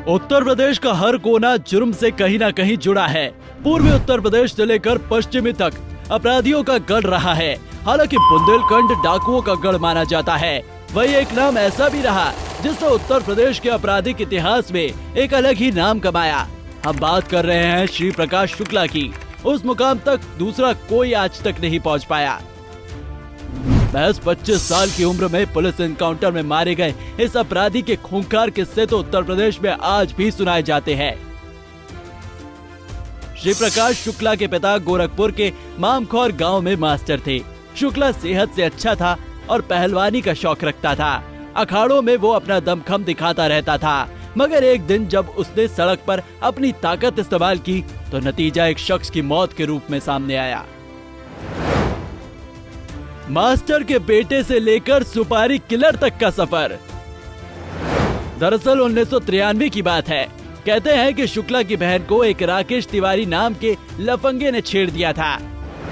उत्तर प्रदेश का हर कोना जुर्म से कहीं न कहीं जुड़ा है। पूर्वी उत्तर प्रदेश से लेकर पश्चिमी तक अपराधियों का गढ़ रहा है। हालांकि बुंदेलखंड डाकुओं का गढ़ माना जाता है, वही एक नाम ऐसा भी रहा जिसने उत्तर प्रदेश के आपराधिक इतिहास में एक अलग ही नाम कमाया। हम बात कर रहे हैं श्री प्रकाश शुक्ला की। उस मुकाम तक दूसरा कोई आज तक नहीं पहुंच पाया। महज 25 साल की उम्र में पुलिस एनकाउंटर में मारे गए इस अपराधी के खूंखार किस्से तो उत्तर प्रदेश में आज भी सुनाए जाते हैं। श्री प्रकाश शुक्ला के पिता गोरखपुर के मामखौर गांव में मास्टर थे। शुक्ला सेहत से अच्छा था और पहलवानी का शौक रखता था। अखाड़ों में वो अपना दमखम दिखाता रहता था। मगर एक दिन जब उसने सड़क पर अपनी ताकत इस्तेमाल की तो नतीजा एक शख्स की मौत के रूप में सामने आया। मास्टर के बेटे से लेकर सुपारी किलर तक का सफर। दरअसल 1993 की बात है। कहते हैं कि शुक्ला की बहन को एक राकेश तिवारी नाम के लफंगे ने छेड़ दिया था।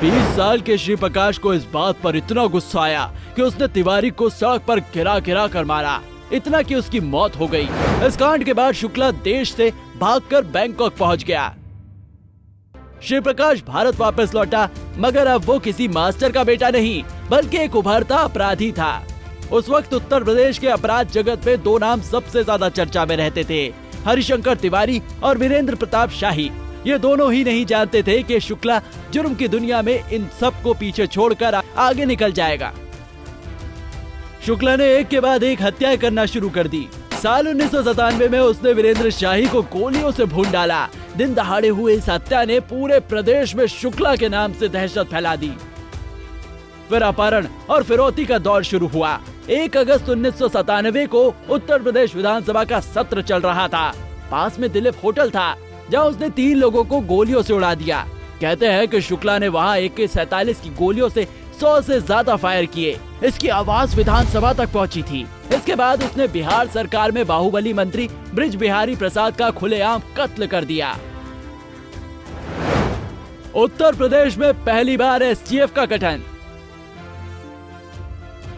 20 साल के श्री प्रकाश को इस बात पर इतना गुस्सा आया कि उसने तिवारी को सड़क पर गिरा कर मारा, इतना कि उसकी मौत हो गई। इस कांड के बाद शुक्ला देश से भागकर बैंकॉक पहुंच गया। श्री प्रकाश भारत वापस लौटा, मगर अब वो किसी मास्टर का बेटा नहीं बल्कि एक उभरता अपराधी था। उस वक्त उत्तर प्रदेश के अपराध जगत में दो नाम सबसे ज्यादा चर्चा में रहते थे, हरिशंकर तिवारी और वीरेंद्र प्रताप शाही। ये दोनों ही नहीं जानते थे कि शुक्ला जुर्म की दुनिया में इन सबको पीछे छोड़कर आगे निकल जाएगा। शुक्ला ने एक के बाद एक हत्याएं करना शुरू कर दी। साल 1997 में उसने वीरेंद्र शाही को गोलियों से भून डाला। दिन दहाड़े हुए इस हत्या ने पूरे प्रदेश में शुक्ला के नाम से दहशत फैला दी। फिर अपहरण और फिरौती का दौर शुरू हुआ। 1 अगस्त 1997 को उत्तर प्रदेश विधानसभा का सत्र चल रहा था। पास में दिलीप होटल था जहां उसने 3 लोगों को गोलियों से उड़ा दिया। कहते हैं कि शुक्ला ने वहां AK-47 की गोलियों से 100 से ज्यादा फायर किए। इसकी आवाज विधानसभा तक पहुंची थी। इसके बाद उसने बिहार सरकार में बाहुबली मंत्री ब्रिज बिहारी प्रसाद का खुलेआम कत्ल कर दिया। उत्तर प्रदेश में पहली बार STF का गठन।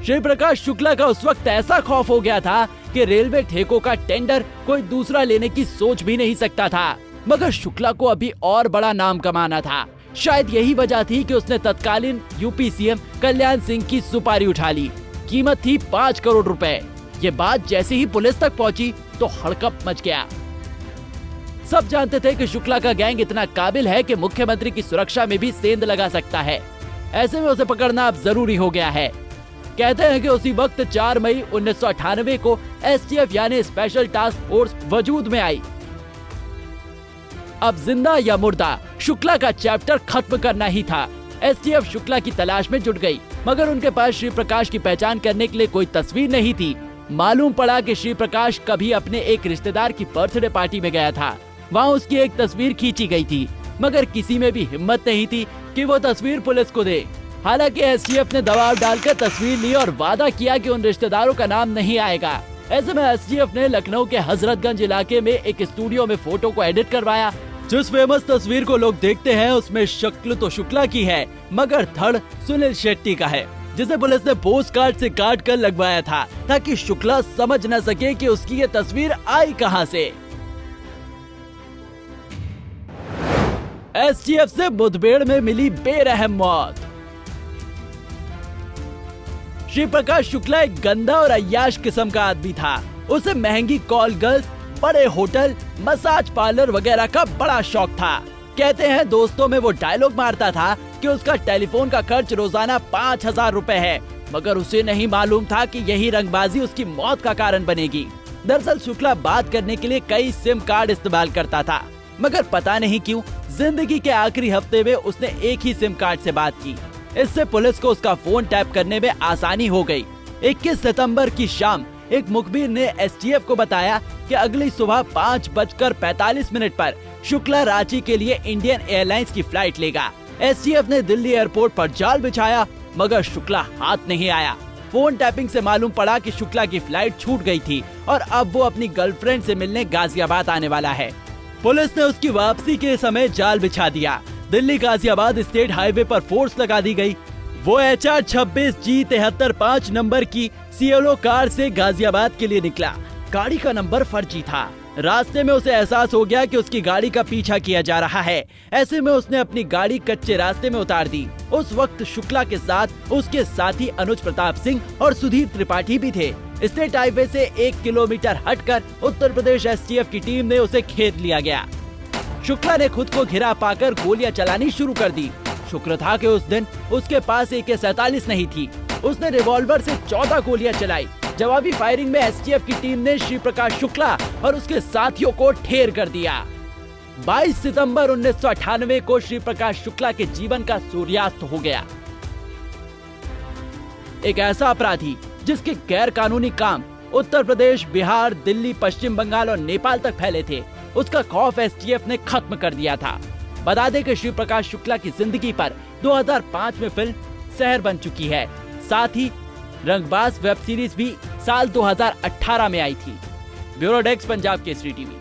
श्री प्रकाश शुक्ला का उस वक्त ऐसा खौफ हो गया था कि रेलवे ठेकों का टेंडर कोई दूसरा लेने की सोच भी नहीं सकता था। मगर शुक्ला को अभी और बड़ा नाम कमाना था। शायद यही वजह थी कि उसने तत्कालीन यूपी CM कल्याण सिंह की सुपारी उठा ली। कीमत थी 5 करोड़ रुपए। ये बात जैसे ही पुलिस तक पहुंची तो हड़कंप मच गया। सब जानते थे कि शुक्ला का गैंग इतना काबिल है कि मुख्यमंत्री की सुरक्षा में भी सेंध लगा सकता है। ऐसे में उसे पकड़ना अब जरूरी हो गया है। कहते हैं कि उसी वक्त 4 मई 1998 को STF यानी स्पेशल टास्क फोर्स वजूद में आई। अब जिंदा या मुर्दा शुक्ला का चैप्टर खत्म करना ही था। STF शुक्ला की तलाश में जुट गई, मगर उनके पास श्री प्रकाश की पहचान करने के लिए कोई तस्वीर नहीं थी। मालूम पड़ा कि श्री प्रकाश कभी अपने एक रिश्तेदार की बर्थडे पार्टी में गया था। वहाँ उसकी एक तस्वीर खींची गई थी, मगर किसी में भी हिम्मत नहीं थी कि वो तस्वीर पुलिस को दे। हालांकि STF ने दबाव डालकर तस्वीर ली और वादा किया कि उन रिश्तेदारों का नाम नहीं आएगा। ऐसे में STF ने लखनऊ के हजरतगंज इलाके में एक स्टूडियो में फोटो को एडिट करवाया। जिस फेमस तस्वीर को लोग देखते हैं उसमें शक्ल तो शुक्ला की है, मगर धड़ सुनील शेट्टी का है, जिसे पुलिस ने पोस्ट कार्ड से काट कर लगवाया था ताकि शुक्ला समझ न सके कि उसकी ये तस्वीर आई कहां से। STF से मुठभेड़ में मिली बेरहम मौत। श्री प्रकाश शुक्ला एक गंदा और अय्याश किस्म का आदमी था। उसे महंगी कॉल गर्ल्स, बड़े होटल, मसाज पार्लर वगैरह का बड़ा शौक था। कहते हैं दोस्तों में वो डायलॉग मारता था कि उसका टेलीफोन का खर्च रोजाना 5000 रुपए है, मगर उसे नहीं मालूम था कि यही रंगबाजी उसकी मौत का कारण बनेगी। दरअसल शुक्ला बात करने के लिए कई सिम कार्ड इस्तेमाल करता था, मगर पता नहीं क्यों जिंदगी के आखिरी हफ्ते में उसने एक ही सिम कार्ड से बात की। इससे पुलिस को उसका फोन टैप करने में आसानी हो गई। 21 सितंबर की शाम एक मुखबिर ने STF को बताया कि अगली सुबह 5:45 पर शुक्ला रांची के लिए इंडियन एयरलाइंस की फ्लाइट लेगा। STF ने दिल्ली एयरपोर्ट पर जाल बिछाया, मगर शुक्ला हाथ नहीं आया। फोन टैपिंग से मालूम पड़ा कि शुक्ला की फ्लाइट छूट गई थी और अब वो अपनी गर्लफ्रेंड से मिलने गाजियाबाद आने वाला है। पुलिस ने उसकी वापसी के समय जाल बिछा दिया। दिल्ली गाजियाबाद स्टेट हाईवे पर फोर्स लगा दी गई। वो HR 26G 73 नंबर की CLO कार से गाजियाबाद के लिए निकला। गाड़ी का नंबर फर्जी था। रास्ते में उसे एहसास हो गया कि उसकी गाड़ी का पीछा किया जा रहा है। ऐसे में उसने अपनी गाड़ी कच्चे रास्ते में उतार दी। उस वक्त शुक्ला के साथ उसके साथी अनुज प्रताप सिंह और सुधीर त्रिपाठी भी थे। स्टेट हाईवे से 1 किलोमीटर हटकर उत्तर प्रदेश एसटीएफ की टीम ने उसे घेर लिया गया। शुक्ला ने खुद को घिरा पाकर गोलियां चलानी शुरू कर दी। शुक्र था कि उस दिन उसके पास AK-47 नहीं थी। उसने रिवॉल्वर से 14 गोलियां चलाई। जवाबी फायरिंग में एसटीएफ की टीम ने श्री प्रकाश शुक्ला और उसके साथियों को ढेर कर दिया। 22 सितंबर 1998 को श्री प्रकाश शुक्ला के जीवन का सूर्यास्त हो गया। एक ऐसा अपराधी जिसके गैर कानूनी काम उत्तर प्रदेश, बिहार, दिल्ली, पश्चिम बंगाल और नेपाल तक फैले थे, उसका खौफ एसटीएफ ने खत्म कर दिया था। बता दें कि श्री प्रकाश शुक्ला की जिंदगी पर 2005 में फिल्म सहर बन चुकी है। साथ ही रंगबाज वेब सीरीज भी साल 2018 में आई थी। Bureau desk, Punjab Kesari TV.